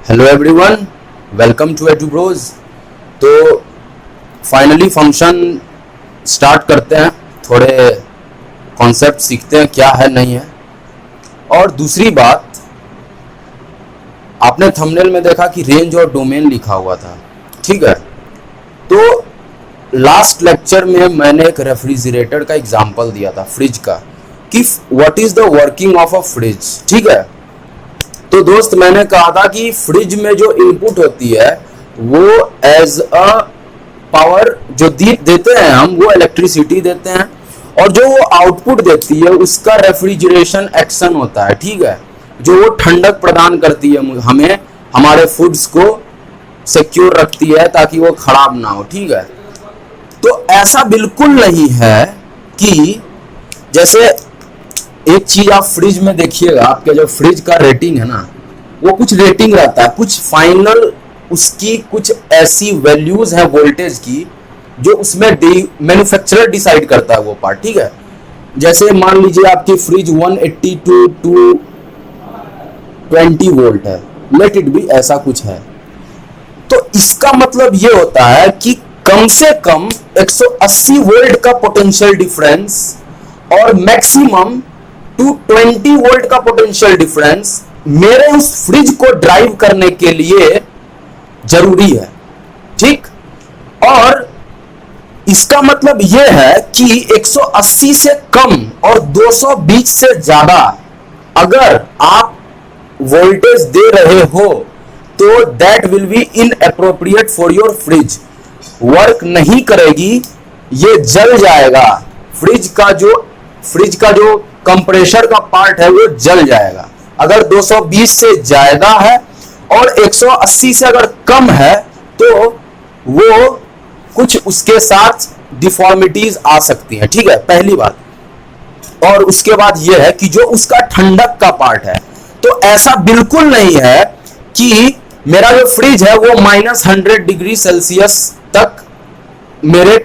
Hello everyone, welcome to Edu Bros. तो finally function start करते हैं, थोड़े कॉन्सेप्ट सीखते हैं क्या है नहीं है। और दूसरी बात, आपने थंबनेल में देखा कि रेंज और डोमेन लिखा हुआ था, ठीक है। तो लास्ट लेक्चर में मैंने एक रेफ्रिजरेटर का एग्जांपल दिया था, फ्रिज का, कि what is the working of a fridge, ठीक है। तो दोस्त, मैंने कहा था कि फ्रिज में जो इनपुट होती है वो एज अ पावर जो देते हैं हम, वो इलेक्ट्रिसिटी देते हैं, और जो वो आउटपुट देती है उसका रेफ्रिजरेशन एक्शन होता है, ठीक है, जो वो ठंडक प्रदान करती है हमें, हमारे फूड्स को सिक्योर रखती है ताकि वो खराब ना हो, ठीक है। तो ऐसा बिल्कुल नहीं है कि जैसे एक चीज आप फ्रिज में देखिएगा, आपके जो फ्रिज का रेटिंग है ना, वो कुछ रेटिंग रहता है, कुछ फाइनल उसकी कुछ ऐसी वैल्यूज है वोल्टेज की जो उसमें मैन्युफैक्चरर डिसाइड करता है वो पार्ट, ठीक है। जैसे मान लीजिए आपकी फ्रिज 180 टू 220 वोल्ट है, लेट इट बी, ऐसा कुछ है। तो इसका मतलब ये होता है कि कम से कम 180 वोल्ट का पोटेंशियल डिफरेंस और मैक्सिमम 220 वोल्ट का पोटेंशियल डिफरेंस मेरे उस फ्रिज को ड्राइव करने के लिए जरूरी है, ठीक। और इसका मतलब यह है कि 180 से कम और 220 से ज्यादा अगर आप वोल्टेज दे रहे हो तो that will be inappropriate for your fridge, work नहीं करेगी, ये जल जाएगा। फ्रिज का जो कंप्रेसर का पार्ट है वो जल जाएगा अगर 220 से ज्यादा है, और 180 से अगर कम है तो वो कुछ उसके साथ डिफॉर्मिटीज आ सकती हैं, ठीक है, पहली बात। और उसके बाद ये है कि जो उसका ठंडक का पार्ट है, तो ऐसा बिल्कुल नहीं है कि मेरा जो फ्रिज है वो -100 डिग्री सेल्सियस तक मेरे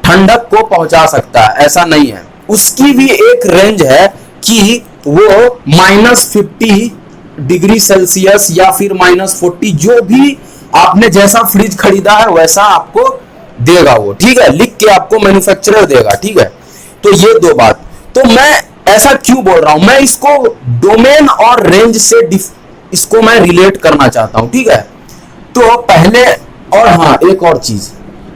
ठंडक को पहुंचा सकता है, ऐसा नहीं है। उसकी भी एक रेंज है कि वो -50 डिग्री सेल्सियस या फिर -40, जो भी आपने जैसा फ्रिज खरीदा है वैसा आपको देगा वो, ठीक है, लिख के आपको मैन्युफैक्चरर देगा, ठीक है। तो ये दो बात। तो मैं ऐसा क्यों बोल रहा हूं, मैं इसको डोमेन और रेंज से इसको मैं रिलेट करना चाहता हूं, ठीक है। तो पहले, और हाँ, एक और चीज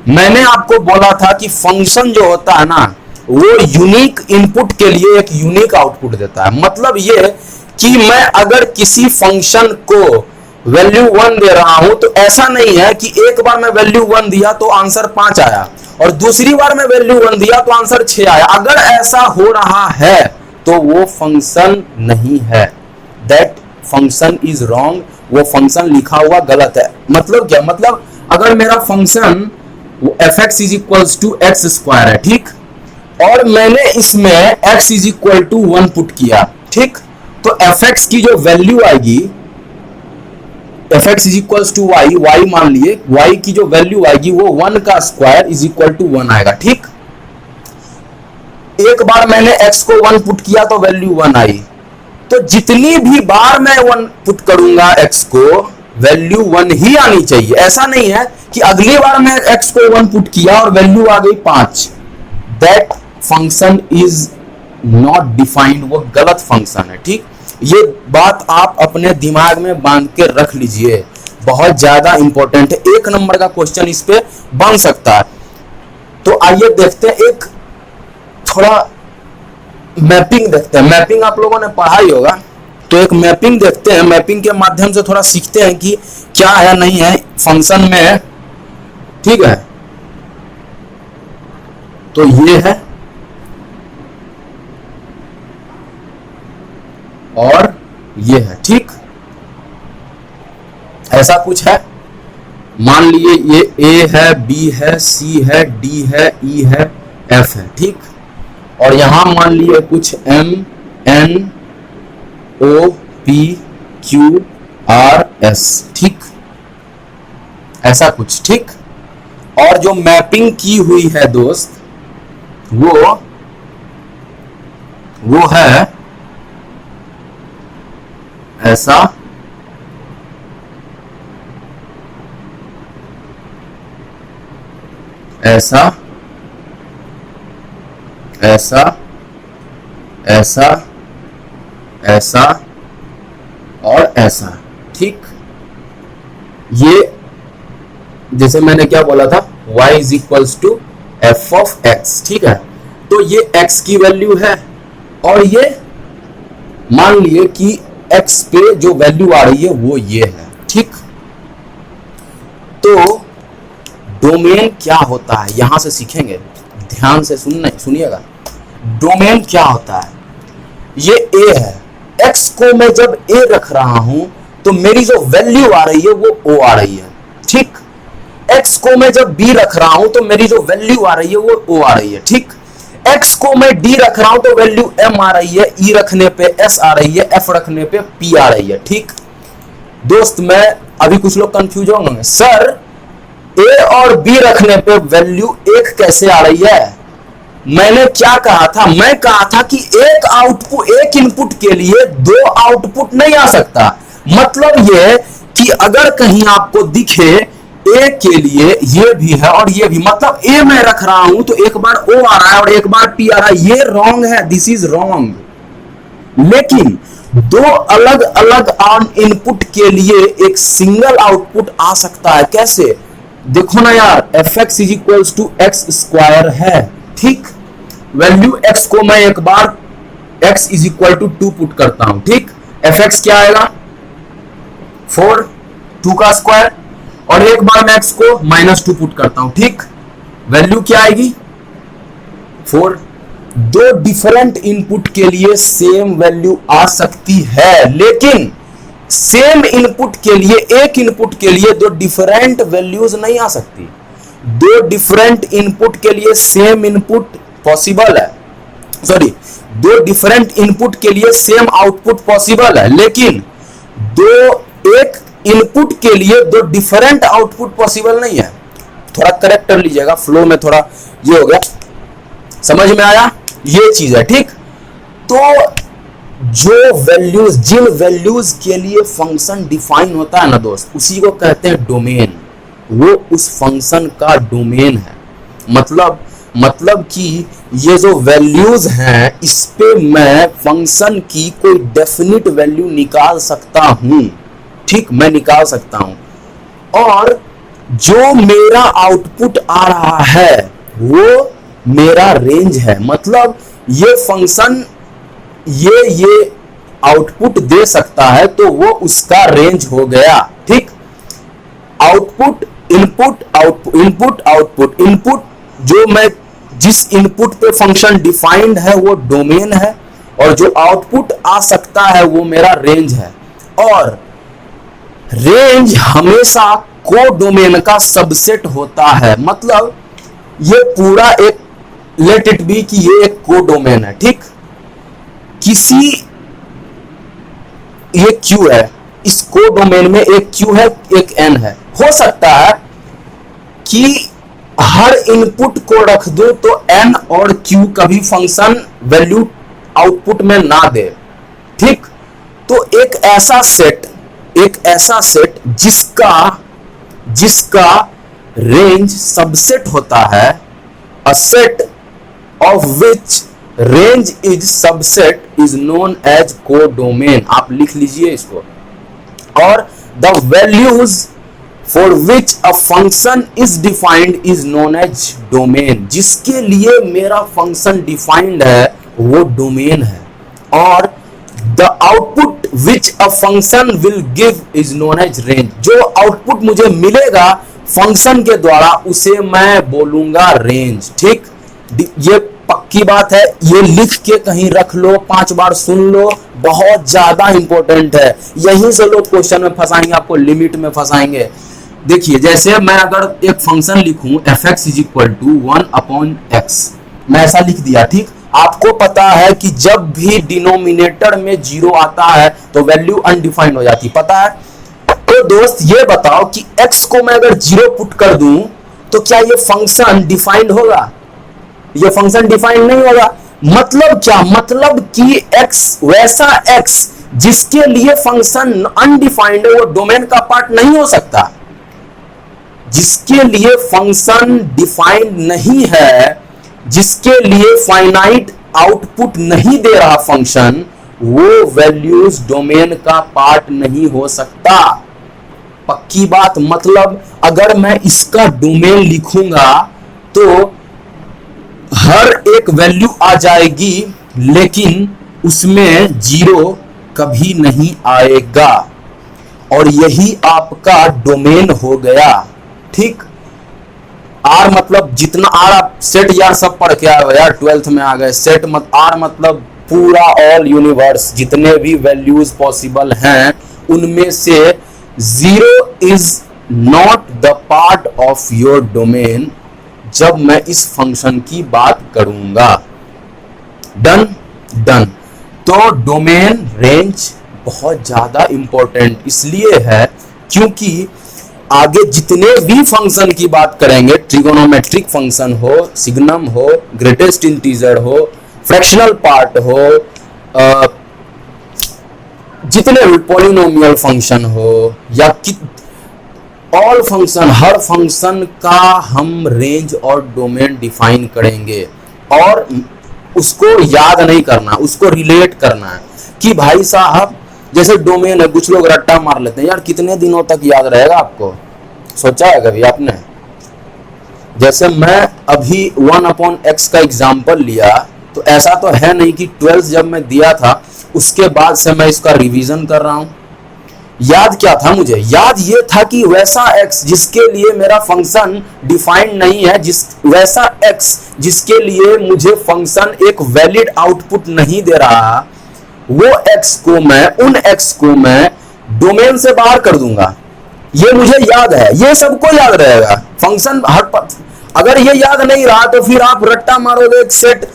मैंने आपको बोला था कि फंक्शन जो होता है ना, वो यूनिक इनपुट के लिए एक यूनिक आउटपुट देता है। मतलब ये कि मैं अगर किसी फंक्शन को वैल्यू 1 दे रहा हूं तो ऐसा नहीं है कि एक बार मैं वैल्यू 1 दिया तो आंसर 5 आया और दूसरी बार मैं वैल्यू 1 दिया तो आंसर 6 आया। अगर ऐसा हो रहा है तो वो फंक्शन नहीं है, दैट फंक्शन इज रॉन्ग, वो फंक्शन लिखा हुआ गलत है। मतलब क्या, मतलब अगर मेरा function fx is equals to x square है, ठीक, और मैंने इसमें x is equal to 1 put किया, ठीक, तो fx की जो वैल्यू आएगी, fx is equals to y मान लिए, y की जो वैल्यू आएगी वो 1 का स्क्वायर इज इक्वल टू 1 आएगा, ठीक। एक बार मैंने x को 1 पुट किया तो वैल्यू 1 आई, तो जितनी भी बार मैं 1 पुट करूंगा x को, वैल्यू 1 ही आनी चाहिए। ऐसा नहीं है कि अगली बार मैं x को 1 पुट किया और वैल्यू आ गई 5, that function is not defined, वो गलत फंक्शन है, ठीक। ये बात आप अपने दिमाग में बांध के रख लीजिए, बहुत ज्यादा इंपॉर्टेंट है, 1 नंबर का क्वेश्चन इस पे बन सकता है। तो आइए देखते हैं, एक थोड़ा मैपिंग देखते हैं। मैपिंग आप लोगों ने पढ़ा ही होगा, तो एक मैपिंग देखते हैं, मैपिंग के माध्यम से थोड़ा सीखते हैं कि क्या है नहीं है फंक्शन में, ठीक है। तो ये है और ये है, ठीक, ऐसा कुछ है। मान लिए ये A है, B है, C है, D है, E है, F है, ठीक, और यहां मान लिए कुछ M N O P Q R S, ठीक, ऐसा कुछ, ठीक। और जो मैपिंग की हुई है दोस्त, वो है ऐसा ऐसा, ऐसा, ऐसा, ऐसा और ऐसा, ठीक। ये जैसे मैंने क्या बोला था, y is equals to F of x, ठीक है। तो ये x की वैल्यू है और ये मान लिए कि x पे जो वैल्यू आ रही है वो ये है, ठीक। तो डोमेन क्या होता है यहां से सीखेंगे, ध्यान से सुनिएगा। डोमेन क्या होता है, ये a है, x को मैं जब a रख रहा हूं तो मेरी जो वैल्यू आ रही है वो o आ रही है, ठीक। x को मैं जब b रख रहा हूं तो मेरी जो वैल्यू आ रही है वो o आ रही है, ठीक। x को मैं d रख रहा हूं तो वैल्यू m आ रही है, e रखने पे s आ रही है, f रखने पे p आ रही है, ठीक। दोस्त मैं अभी कुछ लोग कंफ्यूज होंगे, सर a और b रखने पे वैल्यू एक कैसे आ रही है। मैंने क्या कहा था, मैं कहा था कि एक आउटपुट, एक इनपुट के लिए दो आउटपुट नहीं आ सकता। मतलब यह कि अगर कहीं आपको दिखे a के लिए ये भी है और ये भी, मतलब a मैं रख रहा हूं तो एक बार o आ रहा है और एक बार p आ रहा है, ये रॉन्ग है, दिस इज रॉन्ग। लेकिन दो अलग अलग इनपुट के लिए एक सिंगल आउटपुट आ सकता है, कैसे देखो ना यार, fx is equals to x square है, ठीक। वैल्यू x को मैं एक बार x is equal to 2 put करता हूं, ठीक। fx क्या आएगा 4, 2 का स्क्वायर, और एक बार मैं x को -2 पुट करता हूं, ठीक। वैल्यू क्या आएगी 4। दो डिफरेंट इनपुट के लिए सेम वैल्यू आ सकती है, लेकिन सेम इनपुट के लिए, एक इनपुट के लिए दो डिफरेंट वैल्यूज नहीं आ सकती। दो डिफरेंट इनपुट के लिए सेम इनपुट पॉसिबल है, सॉरी, दो डिफरेंट इनपुट के लिए सेम आउटपुट पॉसिबल है, लेकिन एक इनपुट के लिए दो डिफरेंट आउटपुट पॉसिबल नहीं है। थोड़ा करेक्ट कर लीजिएगा, फ्लो में थोड़ा ये हो गया, समझ में आया, ये चीज है, ठीक। तो जो वैल्यूज, जिन वैल्यूज के लिए फंक्शन डिफाइन होता है ना दोस्त, उसी को कहते हैं डोमेन। वो उस फंक्शन का डोमेन है। मतलब कि ये जो वैल्यूज हैं, इस पे मैं फंक्शन की कोई डेफिनिट वैल्यू निकाल सकता हूं, ठीक, मैं निकाल सकता हूं। और जो मेरा आउटपुट आ रहा है वो मेरा रेंज है। मतलब ये फंक्शन ये आउटपुट दे सकता है तो वो उसका रेंज हो गया, ठीक। Output, input, output, input, output, input, जो मैं जिस इनपुट पे फंक्शन डिफाइंड है वो डोमेन है, और जो आउटपुट आ सकता है वो मेरा रेंज है। और रेंज हमेशा कोडोमेन का सबसेट होता है। मतलब ये पूरा एक, लेट इट बी कि ये एक कोडोमेन है, ठीक। किसी, ये Q है, इस कोडोमेन में एक Q है, एक N है। हो सकता है कि हर इनपुट को रख दो तो N और Q कभी फंक्शन वैल्यू आउटपुट में ना दे, ठीक। तो एक ऐसा सेट जिसका रेंज सबसेट होता है, a set of which range is subset is known as codomain. आप लिख लीजिए इसको। और the values for which a function is defined is known as domain. जिसके लिए मेरा फंक्शन डिफाइंड है वो डोमेन है। और the output which a function will give is known as range. जो आउटपुट मुझे मिलेगा फंक्शन के द्वारा उसे मैं बोलूंगा रेंज, ठीक। ये पक्की बात है, ये लिख के कहीं रख लो, 5 बार सुन लो, बहुत ज्यादा इंपॉर्टेंट है। यहीं से लोग क्वेश्चन में फंसाएंगे, आपको लिमिट में फंसाएंगे। देखिए, जैसे मैं अगर एक फंक्शन लिखूं fx is equal to 1/x, मैं ऐसा लिख दिया, ठीक। आपको पता है कि जब भी डिनोमिनेटर में 0 आता है तो वैल्यू अनडिफाइंड हो जाती, पता है। तो दोस्त ये बताओ कि x को मैं अगर 0 पुट कर दूं तो क्या ये फंक्शन डिफाइंड होगा? ये फंक्शन डिफाइंड नहीं होगा। मतलब क्या? मतलब कि x, वैसा x जिसके लिए फंक्शन अनडिफाइंड है, वो डोमेन का पार्ट नहीं हो सकता। जिसके लिए फंक्शन डिफाइंड नहीं है, जिसके लिए फाइनाइट आउटपुट नहीं दे रहा फंक्शन, वो वैल्यूज डोमेन का पार्ट नहीं हो सकता। पक्की बात। मतलब अगर मैं इसका डोमेन लिखूंगा तो हर एक वैल्यू आ जाएगी, लेकिन उसमें जीरो कभी नहीं आएगा, और यही आपका डोमेन हो गया। ठीक। आर मतलब जितना आर, आप सेट यार सब पढ़ के आए हो यार, 12th में आ गए। सेट मत आर मतलब पूरा ऑल यूनिवर्स, जितने भी वैल्यूज पॉसिबल हैं उनमें से zero is not the part of your domain जब मैं इस फंक्शन की बात करूंगा। Done done. तो डोमेन रेंज बहुत ज्यादा इंपॉर्टेंट इसलिए है क्योंकि आगे जितने भी फंक्शन की बात करेंगे, ट्रिगोनोमेट्रिक फंक्शन हो, सिग्नम हो, ग्रेटेस्ट इंटीजर हो, फ्रैक्शनल पार्ट हो, जितने भी पॉलिनोमियल फंक्शन हो, या ऑल फंक्शन, हर फंक्शन का हम रेंज और डोमेन डिफाइन करेंगे, और उसको याद नहीं करना, उसको रिलेट करना है कि भाई साहब जैसे डोमेन है, कुछ लोग रट्टा मार लेते हैं यार कितने दिनों तक याद रहेगा आपको, सोचा है कभी आपने? जैसे मैं अभी 1/x का एग्जाम्पल लिया, तो ऐसा तो है नहीं कि 12th जब मैं दिया था उसके बाद से मैं इसका रिवीजन कर रहा हूं। याद क्या था मुझे? याद ये था कि वैसा x जिसके लिए मेरा फंक्शन डिफाइंड नहीं है, वैसा x जिसके लिए मुझे फंक्शन एक वैलिड आउटपुट नहीं दे रहा, वो x को मैं, उन x को मैं डोमेन से बाहर कर दूंगा। ये मुझे याद है, ये सबको याद रहेगा। फंक्शन अगर ये याद नहीं रहा तो फिर आप रट्टा मारोगे एक सेट।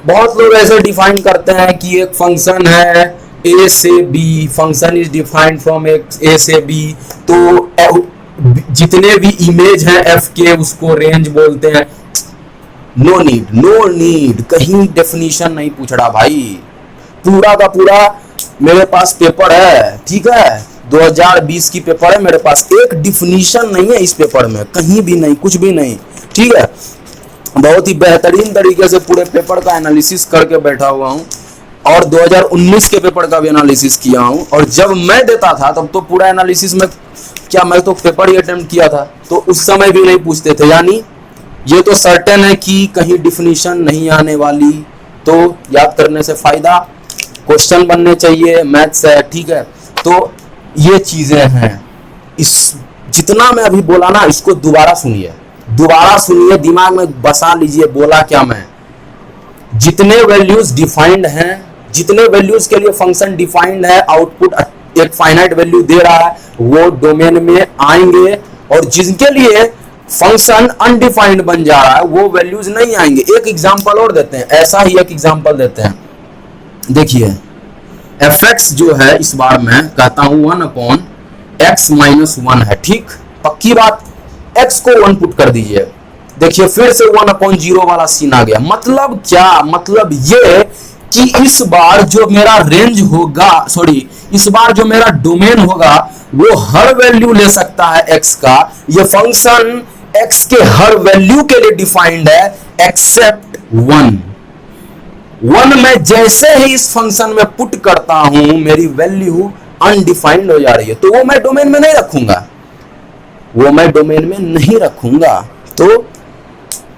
बहुत लोग ऐसे डिफाइन करते हैं कि एक फंक्शन है ए से B, function is defined from A से बी, तो जितने भी इमेज हैं एफ के उसको रेंज बोलते हैं। नो नीड, नो नीड, कहीं डेफिनेशन नहीं पूछ रहा भाई। पूरा का पूरा मेरे पास पेपर है, ठीक है, 2020 की पेपर है मेरे पास, एक डिफिनीशन नहीं है इस पेपर में, कहीं भी नहीं, कुछ भी नहीं, ठीक है। बहुत ही बेहतरीन तरीके से पूरे पेपर का एनालिसिस करके बैठा हुआ हूँ, और 2019 के पेपर का भी एनालिसिस किया हूँ। और जब मैं देता था तब तो पूरा एनालिसिस में क्या, मैं तो पेपर ही अटेम्प्ट किया था, तो उस समय भी नहीं पूछते थे। यानी ये तो सर्टेन है कि कहीं डिफिनीशन नहीं आने वाली, तो याद करने से फायदा, क्वेश्चन बनने चाहिए, मैथ्स है, ठीक है। तो ये चीजें हैं। इस जितना मैं अभी बोला ना, इसको दोबारा सुनिए, दोबारा सुनिए, दिमाग में बसा लीजिए बोला क्या मैं। जितने वैल्यूज डिफाइंड हैं, जितने वैल्यूज के लिए फंक्शन डिफाइंड है, आउटपुट एक फाइनाइट वैल्यू दे रहा है, वो डोमेन में आएंगे, और जिनके लिए फंक्शन अनडिफाइंड बन जा रहा है वो वैल्यूज नहीं आएंगे। एक एग्जांपल और देते हैं, ऐसा ही एक एग्जांपल देते हैं। देखिए fx जो है, इस बार मैं कहता हूं 1/x-1 है, ठीक, पक्की बात। x को 1 पुट कर दीजिए, देखिए फिर से 1/0 वाला सीन आ गया। मतलब क्या? मतलब ये कि इस बार जो मेरा रेंज होगा, सॉरी, इस बार जो मेरा डोमेन होगा वो हर वैल्यू ले सकता है x का। ये फंक्शन x के हर वैल्यू के लिए डिफाइंड है एक्सेप्ट 1। 1 में जैसे ही इस फंक्शन में पुट करता हूं, मेरी वैल्यू अनडिफाइंड हो जा रही है, तो वो मैं डोमेन में नहीं रखूंगा, वो मैं डोमेन में नहीं रखूंगा। तो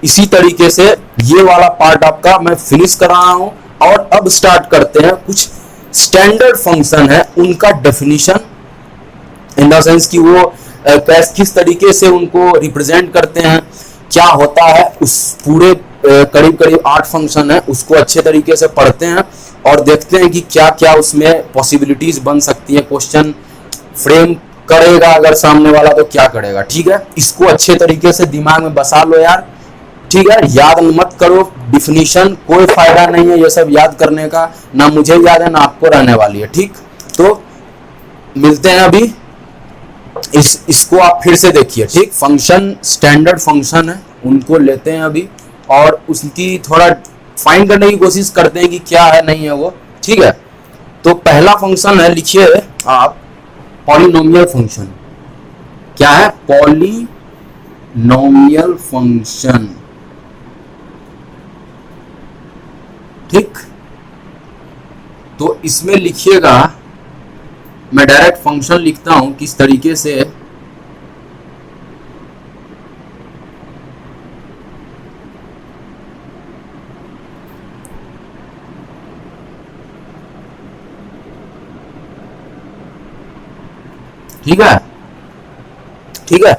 इसी तरीके से ये वाला पार्ट आपका मैं फिनिश कर रहा हूं, और अब स्टार्ट करते हैं कुछ स्टैंडर्ड फंक्शन है उनका डेफिनेशन, इन द सेंस कि वो किस तरीके से उनको रिप्रेजेंट करते हैं, क्या होता है। उस पूरे करीब करीब 8 फंक्शन है, उसको अच्छे तरीके से पढ़ते हैं और देखते हैं कि क्या क्या उसमें पॉसिबिलिटीज बन सकती है। क्वेश्चन फ्रेम करेगा अगर सामने वाला तो क्या करेगा, ठीक है। इसको अच्छे तरीके से दिमाग में बसा लो यार, ठीक है। याद मत करो डिफिनीशन, कोई फायदा नहीं है ये सब याद करने का, ना मुझे याद है ना आपको रहने वाली है, ठीक। तो मिलते हैं अभी, इसको आप फिर से देखिए, ठीक। फंक्शन स्टैंडर्ड फंक्शन है, उनको लेते हैं अभी और उसकी थोड़ा फाइंड करने की कोशिश करते हैं कि क्या है नहीं है वो, ठीक है। तो पहला फंक्शन है, लिखिए आप पॉलिनोमियल फंक्शन। क्या है? Polynomial function. ठीक, तो इसमें लिखिएगा, मैं डायरेक्ट फंक्शन लिखता हूं किस तरीके से। ठीक है, ठीक है,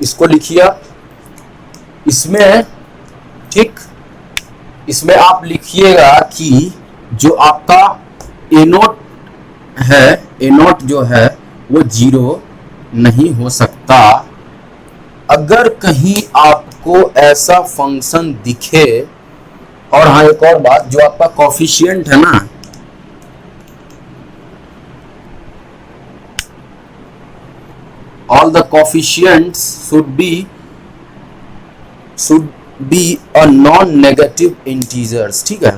इसको लिखिए इसमें। ठीक, इसमें आप लिखिएगा कि जो आपका ए नोट है, ए नोट जो है वो 0 नहीं हो सकता। अगर कहीं आपको ऐसा फंक्शन दिखे, और हाँ एक और बात, जो आपका कोफिशिएंट है ना, all the coefficients should be a non-negative integers। ठीक है,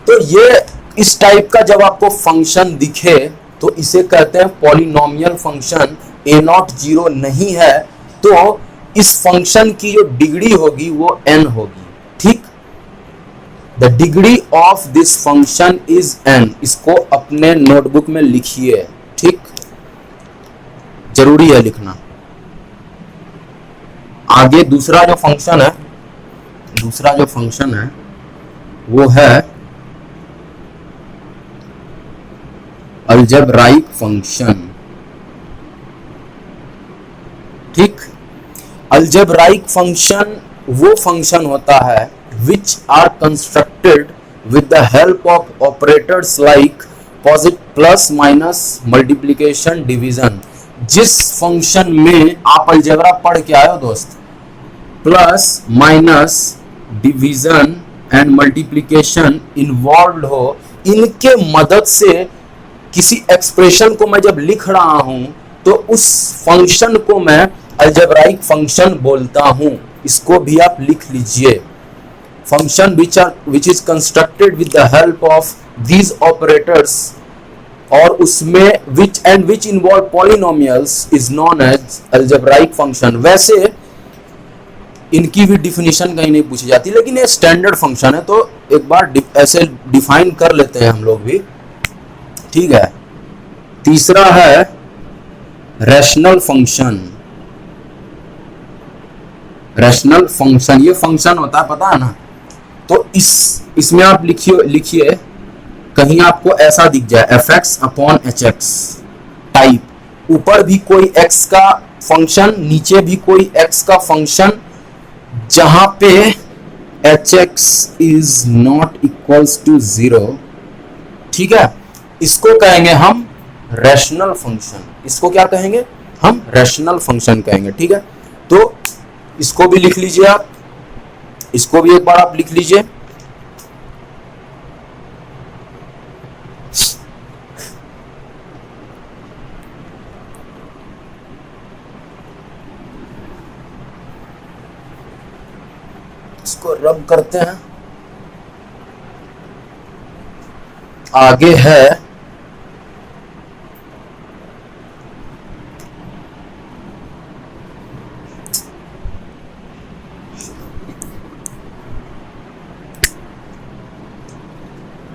तो ये इस टाइप का जब आपको फंक्शन दिखे तो इसे कहते हैं पॉलिनोमियल फंक्शन। ए नॉट 0 नहीं है तो इस फंक्शन की जो डिग्री होगी वो n होगी। ठीक, the degree of this function is n। इसको अपने नोटबुक में लिखिए। ठीक, जरूरी है लिखना। आगे दूसरा जो फंक्शन है, दूसरा जो फंक्शन है वो है अलजेब्राइक फंक्शन। ठीक, अलजेब्राइक फंक्शन वो फंक्शन होता है which are constructed with the help of operators like plus minus multiplication division. जिस फंक्शन में आप अलजेब्रा पढ़ के आए हो दोस्त, plus minus division and multiplication involve हो, इनके मदद से किसी एक्सप्रेशन को मैं जब लिख रहा हूं तो उस फंक्शन को मैं अलजेब्राइक फंक्शन बोलता हूं। इसको भी आप लिख लीजिए। Function which is constructed with the help of these operators, और उसमें which involve polynomials is known as algebraic function. वैसे इनकी भी डिफिनीशन कहीं नहीं पूछी जाती, लेकिन ये स्टैंडर्ड फंक्शन है तो एक बार ऐसे डिफाइन कर लेते हैं हम लोग भी। ठीक है, तीसरा है रैशनल फंक्शन। रैशनल फंक्शन ये फंक्शन होता है, पता है ना। तो इसमें आप लिखिए कहीं आपको ऐसा दिख जाए fx अपॉन hx टाइप, ऊपर भी कोई x का फंक्शन, नीचे भी कोई x का फंक्शन, जहां पे hx is not equals to 0। ठीक है, इसको कहेंगे हम रैशनल फंक्शन। इसको क्या कहेंगे हम? रैशनल फंक्शन कहेंगे। ठीक है, तो इसको भी लिख लीजिए आप, इसको भी एक बार आप लिख लीजिए। इसको रब करते हैं। आगे है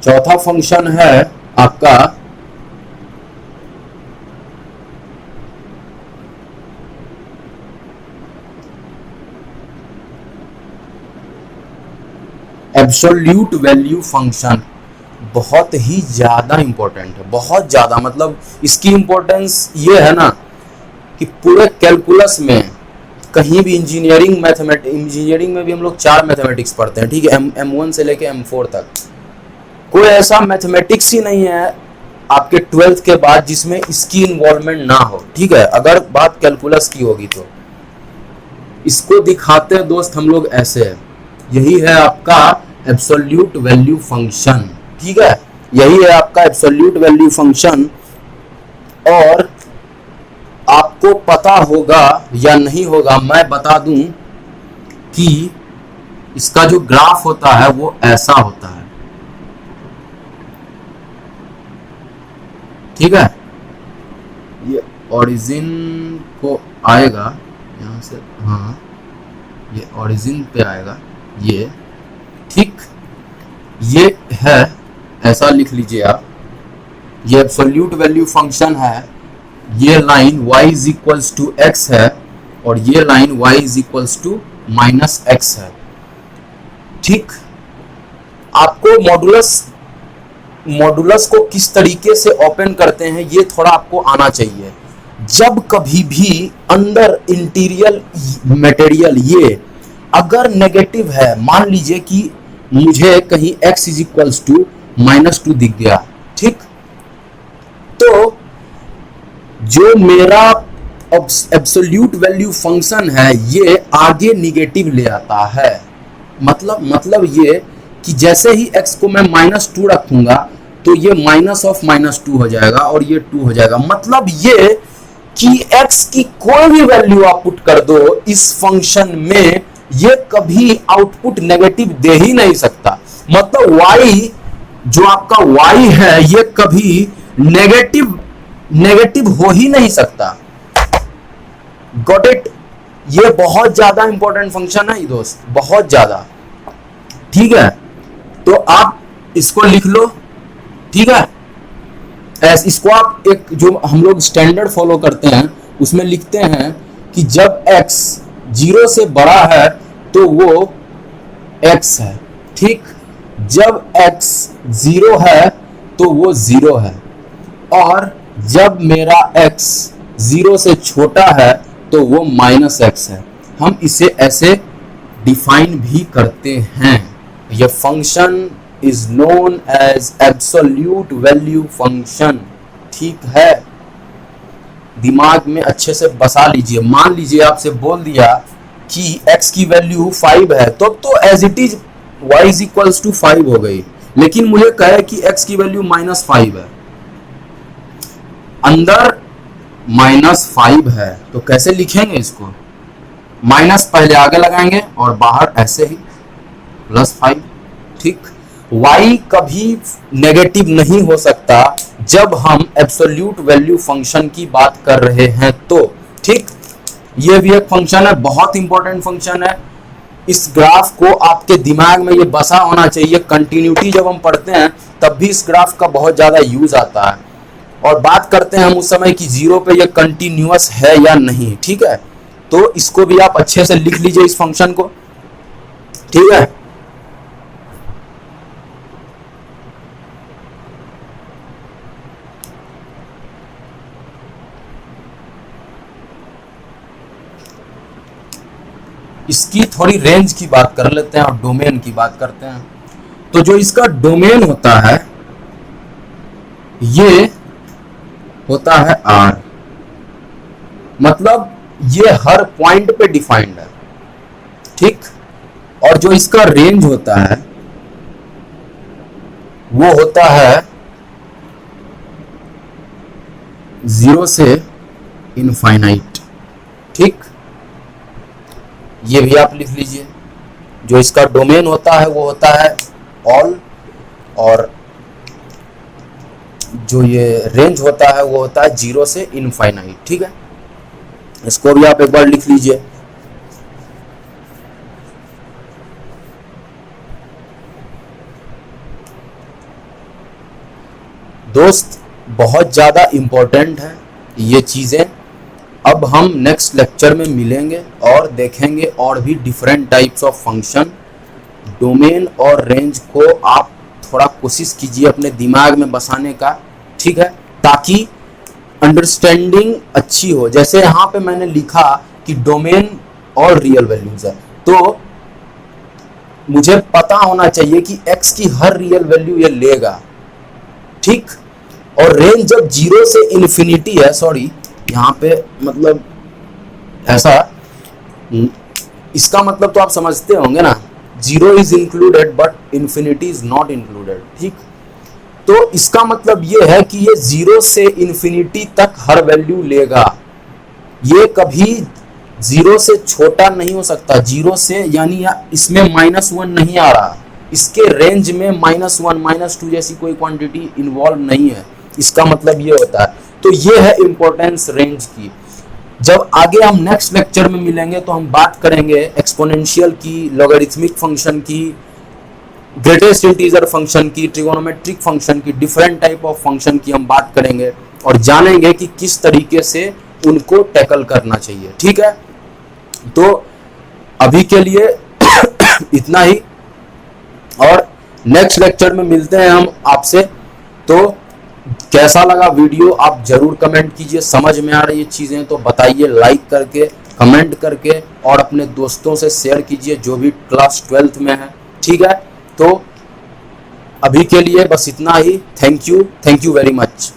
चौथा फंक्शन है आपका एब्सोल्यूट वैल्यू फंक्शन। बहुत ही ज्यादा इंपॉर्टेंट है, बहुत ज्यादा। मतलब इसकी इंपॉर्टेंस ये है ना कि पूरे कैलकुलस में, कहीं भी इंजीनियरिंग में भी हम लोग 4 मैथमेटिक्स पढ़ते हैं। ठीक है, M1 से लेके M4 तक कोई ऐसा मैथमेटिक्स ही नहीं है आपके 12th के बाद जिसमें इसकी इन्वॉल्वमेंट ना हो। ठीक है, अगर बात कैलकुलस की होगी तो इसको दिखाते हैं दोस्त हम लोग ऐसे। यही है आपका एब्सोल्यूट वैल्यू फंक्शन। ठीक है, यही है आपका एब्सोल्यूट वैल्यू फंक्शन। और आपको पता होगा या नहीं होगा, मैं बता दूं कि इसका जो ग्राफ होता है वो ऐसा होता है। ठीक है, ओरिजिन को आएगा यहाँ से, हाँ ये ओरिजिन पे आएगा ये, ठीक। ये है, ऐसा लिख लीजिए आप, ये एब्सोल्यूट वैल्यू फंक्शन है। ये line y is equals to x है और ये line y is equals to minus x है, ठीक। आपको मॉडुलस को किस तरीके से ओपन करते हैं ये थोड़ा आपको आना चाहिए। जब कभी भी अंदर इंटीरियर मटेरियल ये अगर नेगेटिव है, मान लीजिए कि मुझे कहीं x इज इक्वल्स टू -2 दिख गया, ठीक, तो जो मेरा एब्सोल्यूट वैल्यू फंक्शन है ये आगे निगेटिव ले आता है। मतलब ये कि जैसे ही x को मैं -2 रखूंगा तो ये -2 हो जाएगा और ये 2 हो जाएगा। मतलब ये कि x की कोई भी वैल्यू आप पुट कर दो इस फंक्शन में, ये कभी आउटपुट नेगेटिव दे ही नहीं सकता। मतलब y जो आपका y है ये कभी नेगेटिव हो ही नहीं सकता। Got it? ये बहुत ज्यादा इंपॉर्टेंट फंक्शन है दोस्त, बहुत ज्यादा, ठीक है। तो आप इसको लिख लो, ठीक है। इसको आप एक जो हम लोग स्टैंडर्ड फॉलो करते हैं उसमें लिखते हैं कि जब x 0 से बड़ा है तो वो x है, ठीक। जब x 0 है तो वो 0 है, और जब मेरा x 0 से छोटा है तो वो -x है। हम इसे ऐसे डिफाइन भी करते हैं। यह function is known as absolute value function, ठीक है। दिमाग में अच्छे से बसा लीजिए। मान लीजिए आपसे बोल दिया कि x की वैल्यू 5 है तो as it is y is equals to 5 हो गई, लेकिन मुझे कहे कि x की वैल्यू -5 है, अंदर -5 है, तो कैसे लिखेंगे इसको? माइनस पहले आगे लगाएंगे और बाहर ऐसे ही +5, ठीक। y कभी नेगेटिव नहीं हो सकता जब हम एब्सोल्यूट वैल्यू फंक्शन की बात कर रहे हैं तो, ठीक। ये भी एक फंक्शन है, बहुत इंपॉर्टेंट फंक्शन है। इस ग्राफ को आपके दिमाग में ये बसा होना चाहिए। कंटिन्यूटी जब हम पढ़ते हैं तब भी इस ग्राफ का बहुत ज्यादा यूज आता है, और बात करते हैं हम उस समय कि 0 पे ये कंटिन्यूअस है या नहीं, ठीक है। तो इसको भी आप अच्छे से लिख लीजिए इस फंक्शन को, ठीक है। इसकी थोड़ी रेंज की बात कर लेते हैं और डोमेन की बात करते हैं। तो जो इसका डोमेन होता है ये होता है R, मतलब ये हर पॉइंट पे डिफाइंड है, ठीक। और जो इसका रेंज होता है वो होता है 0 से इनफाइनाइट, ठीक। ये भी आप लिख लीजिए। जो इसका डोमेन होता है वो होता है ऑल, और जो ये रेंज होता है वो होता है 0 से इनफाइनाइट, ठीक है। इसको भी आप एक बार लिख लीजिए। दोस्त बहुत ज़्यादा इम्पोर्टेंट है ये चीज़ें। अब हम नेक्स्ट लेक्चर में मिलेंगे और देखेंगे और भी different types of function. Domain और रेंज को आप थोड़ा कोशिश कीजिए अपने दिमाग में बसाने का, ठीक है, ताकि अंडरस्टैंडिंग अच्छी हो। जैसे यहाँ पे मैंने लिखा कि डोमेन और रियल वैल्यूज है, तो मुझे पता होना चाहिए कि x की हर रियल वैल्यू ये लेगा, ठीक। और रेंज जब 0 से इन्फिनिटी है, सॉरी यहाँ पे मतलब ऐसा, इसका मतलब तो आप समझते होंगे ना, 0 is included but infinity is not included, ठीक। तो इसका मतलब ये है कि ये 0 से इन्फिनिटी तक हर वैल्यू लेगा। ये कभी 0 से छोटा नहीं हो सकता। 0 से यानी इसमें -1 नहीं आ रहा, इसके रेंज में -1 -2 जैसी कोई क्वांटिटी इन्वॉल्व नहीं है। इसका मतलब ये होता है तो ये है इंपॉर्टेंस रेंज की। जब आगे हम नेक्स्ट लेक्चर में मिलेंगे तो हम बात करेंगे एक्सपोनेंशियल की, लॉगरिथमिक फंक्शन की, ग्रेटेस्ट इंटीजर फंक्शन की, ट्रिगोनोमेट्रिक फंक्शन की, डिफरेंट टाइप ऑफ फंक्शन की हम बात करेंगे और जानेंगे कि किस तरीके से उनको टैकल करना चाहिए। ठीक है, तो अभी के लिए इतना ही और नेक्स्ट लेक्चर में मिलते हैं हम आपसे। तो कैसा लगा वीडियो आप जरूर कमेंट कीजिए, समझ में आ रही है चीजें तो बताइए लाइक करके, कमेंट करके, और अपने दोस्तों से शेयर कीजिए जो भी क्लास 12th में है। ठीक है, तो अभी के लिए बस इतना ही। Thank you very much.